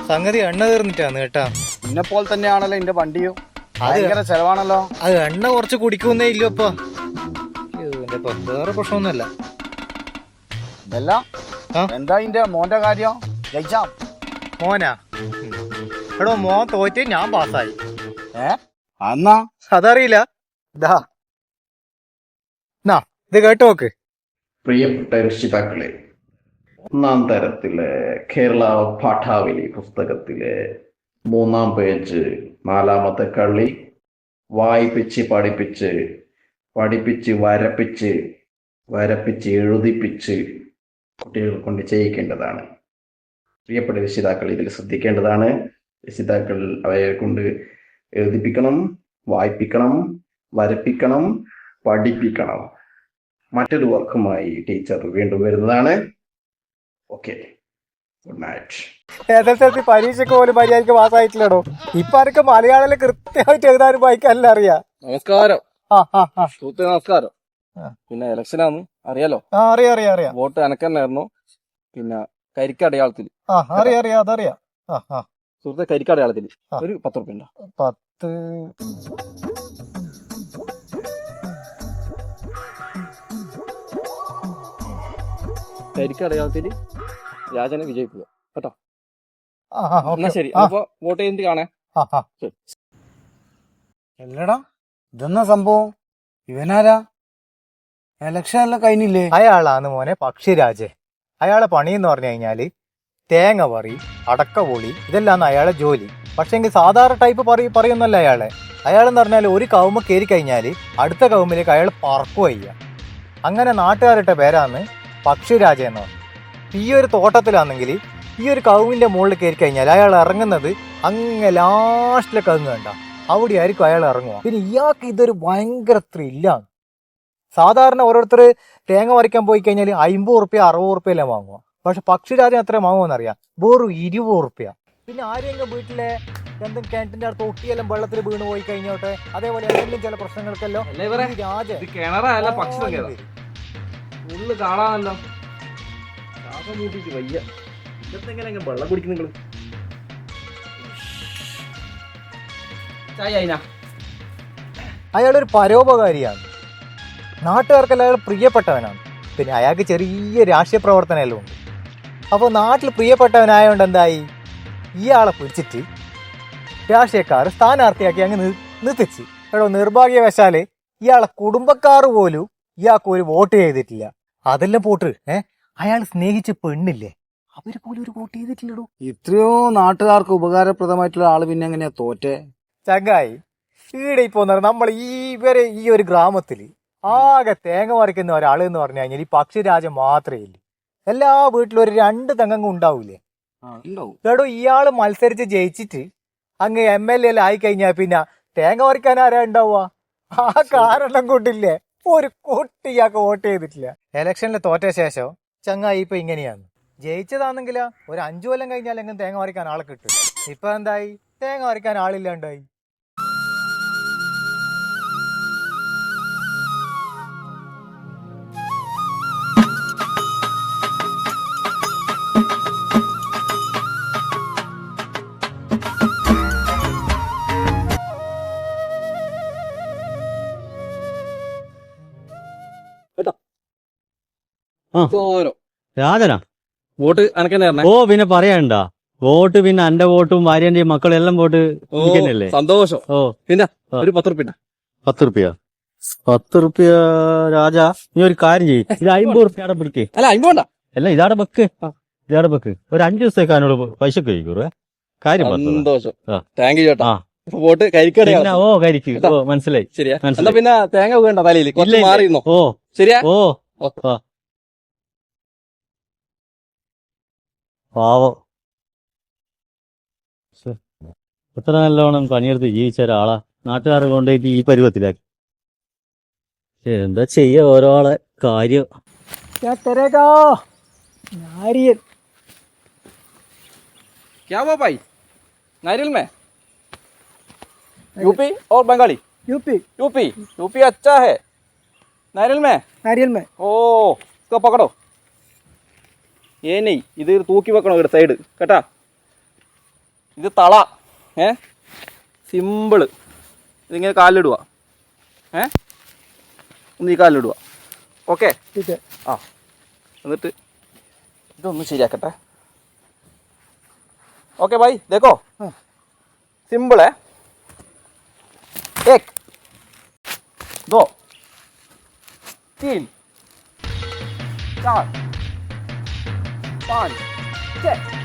സംഗതി എണ്ണ തീർന്നിട്ടാന്ന് കേട്ടാ. എന്നെ പോലെ തന്നെയാണല്ലോ എന്റെ വണ്ടിയും. ഭയങ്കര ചെലവാണല്ലോ. അത് എണ്ണ കുറച്ച് കുടിക്കുന്നേ ഇല്ലപ്പ. വേറെ പ്രശ്നമൊന്നുമല്ല. ഇതല്ല എന്താ ഇന്റെ മോന്റെ കാര്യം? ജയിച്ചാ മോനാ? എടോ മോൻ തോറ്റ് ഞാൻ പാസ്സായി. അന്നാ അതറിയില്ല. ഇതാ ഇത് കേട്ടു നോക്ക്. പ്രിയപ്പെട്ട രക്ഷിതാക്കളെ, ഒന്നാം തരത്തിലെ കേരള പാഠാവലി പുസ്തകത്തിലെ 3-ാം പേജ് 4-ാമത്തെ കളി വായിപ്പിച്ച് പഠിപ്പിച്ച് പഠിപ്പിച്ച് വരപ്പിച്ച് എഴുതിപ്പിച്ച് കുട്ടികളെ കൊണ്ട് ചെയ്യിക്കേണ്ടതാണ്. പ്രിയപ്പെട്ട രക്ഷിതാക്കൾ ഇതിൽ ശ്രദ്ധിക്കേണ്ടതാണ്. രക്ഷിതാക്കൾ അവയെ കൊണ്ട് എഴുതിപ്പിക്കണം, വായിപ്പിക്കണം, വരപ്പിക്കണം, പഠിപ്പിക്കണം. മറ്റൊരു വർക്കുമായി ടീച്ചർ വീണ്ടും വരുന്നതാണ്. Okay, good night. SSLC പരീക്ഷയ്ക്ക് പോലും മര്യാദക്ക് പാസ്സായിട്ടില്ലടോ. ഇപ്പൊ ആർക്ക് മലയാളം കൃത്യമായിട്ട് എഴുതാനും വായിക്കാനല്ല അറിയാം. നമസ്കാരം. നമസ്കാരം. പിന്നെ ഇലക്ഷനാന്ന് അറിയാലോ? അറിയാം. വോട്ട് അനക്കന്നായിരുന്നു. പിന്നെ കരിക്കടയാളത്തിൽ അതറിയാം. സുഹൃത്തെ, കരിക്കടയാളത്തിൽ ഒരു 10 റുപ്യ ഉണ്ടോ? 10 കരിക്കടയാളത്തിൽ രാജനെ വിജയിക്കുക കേട്ടോ. എന്നാ ശരി, അപ്പൊ വോട്ട് ചെയ്തിട്ട് കാണേ. എല്ലടാ ഇതെന്നാ സംഭവം? ഇവനാരാ? എലക്ഷൻ എല്ലാം കഴിഞ്ഞില്ലേ? അയാളാണ് മോനെ പക്ഷിരാജ്. അയാളെ പണി എന്ന് പറഞ്ഞു കഴിഞ്ഞാല് തേങ്ങ പറി, അടക്ക പൊളി, ഇതെല്ലാം അയാളെ ജോലി. പക്ഷെങ്കിൽ സാധാരണ ടൈപ്പ് പറയുന്നല്ല അയാളെ. അയാളെന്ന് പറഞ്ഞാൽ ഒരു കവുമ കയറി കഴിഞ്ഞാല് അടുത്ത കവുമിലേക്ക് അയാൾ പറക്കുകയ്യ. അങ്ങനെ നാട്ടുകാരുടെ പേരാണ് പക്ഷിരാജ എന്ന് പറഞ്ഞു. ഈ ഒരു തോട്ടത്തിലാണെങ്കിൽ ഈ ഒരു കവുമിന്റെ മുകളിൽ കയറി കഴിഞ്ഞാൽ അയാൾ ഇറങ്ങുന്നത് അങ്ങ് ലാസ്റ്റിലെ കവുങ്ങ് കണ്ട അവിടെ ആയിരിക്കും അയാൾ ഇറങ്ങുക. പിന്നെ ഇയാൾക്ക് ഇതൊരു ഭയങ്കര ത്രില്ലാണ്. സാധാരണ ഓരോരുത്തർ തേങ്ങ പറിക്കാൻ പോയി കഴിഞ്ഞാൽ 50 റുപ്യ 60 റുപ്യല്ലേ വാങ്ങുക. പക്ഷെ പക്ഷിരാജൻ എത്ര വാങ്ങുമെന്നറിയാം? വെറും 20 റുപ്യ. പിന്നെ ആരെങ്കിലും വീട്ടിലെ എന്തും കിണറ്റിന്റെ അടുത്ത് ഒട്ടിയെല്ലാം വെള്ളത്തിൽ വീണ് പോയി കഴിഞ്ഞോട്ടെ, അതേപോലെ എന്തെങ്കിലും ചില പ്രശ്നങ്ങൾക്കല്ലോ ഉള്ളു കാണാനല്ലോ. വയ്യ, ഇതെങ്ങനെ വെള്ളം കുടിക്കും നിങ്ങള്? അയാളൊരു പരോപകാരിയാണ്. നാട്ടുകാർക്കെല്ലാം അയാൾ പ്രിയപ്പെട്ടവനാണ്. പിന്നെ അയാൾക്ക് ചെറിയ രാഷ്ട്രീയ പ്രവർത്തനമെല്ലാം ഉണ്ട്. അപ്പോൾ നാട്ടിൽ പ്രിയപ്പെട്ടവനായതുകൊണ്ട് എന്തായി, ഇയാളെ പിടിച്ചിട്ട് രാഷ്ട്രീയക്കാർ സ്ഥാനാർത്ഥിയാക്കി അങ്ങ് നിർത്തിച്ച്. എടോ, നിർഭാഗ്യവശാല് ഇയാളെ കുടുംബക്കാർ പോലും ഇയാൾക്ക് ഒരു വോട്ട് ചെയ്തിട്ടില്ല. അതെല്ലാം പോട്ട് അയാൾ സ്നേഹിച്ച പെണ്ണില്ലേ, അവര് പോലും ഒരു വോട്ട് ചെയ്തിട്ടില്ലടോ. ഇത്രയോ നാട്ടുകാർക്ക് ഉപകാരപ്രദമായിട്ടുള്ള ആള് പിന്നെ എങ്ങനെയാ തോറ്റേ? ചങ്ങായി, ഈടെ ഇപ്പൊ നമ്മൾ ഈ ഒരു ഗ്രാമത്തില് ആകെ തേങ്ങ പറിക്കുന്ന ഒരാൾ എന്ന് പറഞ്ഞു കഴിഞ്ഞാൽ ഈ പക്ഷിരാജൻ മാത്രമേ ഇല്ല. എല്ലാ വീട്ടിലും ഒരു 2 തെങ്ങങ്ങും ഉണ്ടാവൂലേ? എടോ, ഇയാള് മത്സരിച്ച് ജയിച്ചിട്ട് അങ്ങ് MLA ആയിക്കഴിഞ്ഞാൽ പിന്നെ തേങ്ങ പറിക്കാൻ ആരാ ഉണ്ടാവുക? ആ കാരണം കൊണ്ടില്ലേ ഒരു കുട്ടി ഇയാൾക്ക് വോട്ട് ചെയ്തിട്ടില്ല. ഇലക്ഷനിൽ തോറ്റ ശേഷം ചങ്ങായി ഇപ്പൊ ഇങ്ങനെയാണ്. ജയിച്ചതാണെങ്കിലോ ഒരു 5 കൊല്ലം കഴിഞ്ഞാൽ എങ്ങനെ തേങ്ങ പറിക്കാൻ ആളെ കിട്ടും. ഇപ്പൊ എന്തായി, തേങ്ങ പറിക്കാൻ ആളില്ലാണ്ടായി. രാജനാ വോട്ട് അനക്കന്നെ. ഓ, പിന്നെ പറയണ്ട. വോട്ട് പിന്നെ എന്റെ വോട്ടും ഭാര്യന്റെയും മക്കളെല്ലാം വോട്ട് എനിക്കല്ലേ. സന്തോഷം. ഓ, പിന്നെ ഒരു 10 റുപ്യ. 10 റുപ്യ 10 റുപ്യ രാജാ, നീ ഒരു കാര്യം ചെയ്യും. ഇത് 50 റുപ്യ അവിടെ പിടിക്കേ. അല്ല, 50 വേണ്ട. അല്ല, ഇതാടെ വെക്ക്. ഒരു 5 ദിവസത്തേക്ക് അതിനോട് പൈസ കഴിക്കൂറേ. കാര്യം സന്തോഷം. താങ്ക് യു ചേട്ടാ. വോട്ട് കരിക്കടയാ. ഓ, കരിക്ക്. ഓ, മനസ്സിലായി. ശരിയാ. എന്താ പിന്നെ തേങ്ങ വീണ്ട തലയിൽ കുറച്ച് മാറിയിരുന്നോ? ഓ, ശരിയാ. ഓ, പാവം. എത്ര നല്ലോണം പണിയെടുത്ത് ജീവിച്ച ഒരാളാ നാട്ടുകാരെ കൊണ്ടുപോയിട്ട് ഈ പരുവത്തിലാക്കി. എന്താ ചെയ്യ ഓരോളെ കാര്യം. क्या हुआ भाई? नारियल में यूपी और बंगाली? यूपी अच्छा है. नारियल में ओ, इसको पकड़ो. ये नहीं, इधर तूकी വെക്കണം ഇവിടെ സൈഡ് കേട്ടാ. ഇത് തള. സിമ്പിള്. ഇതിങ്ങനെ കാലിലിടുക. ഒന്ന് ഈ കാലിലിടുക. ഓക്കെ. ആ എന്നിട്ട് ഇതൊന്ന് ശരിയാക്കട്ടെ. ओके भाई देखो सिंपल है. 1 2 3 4 5 6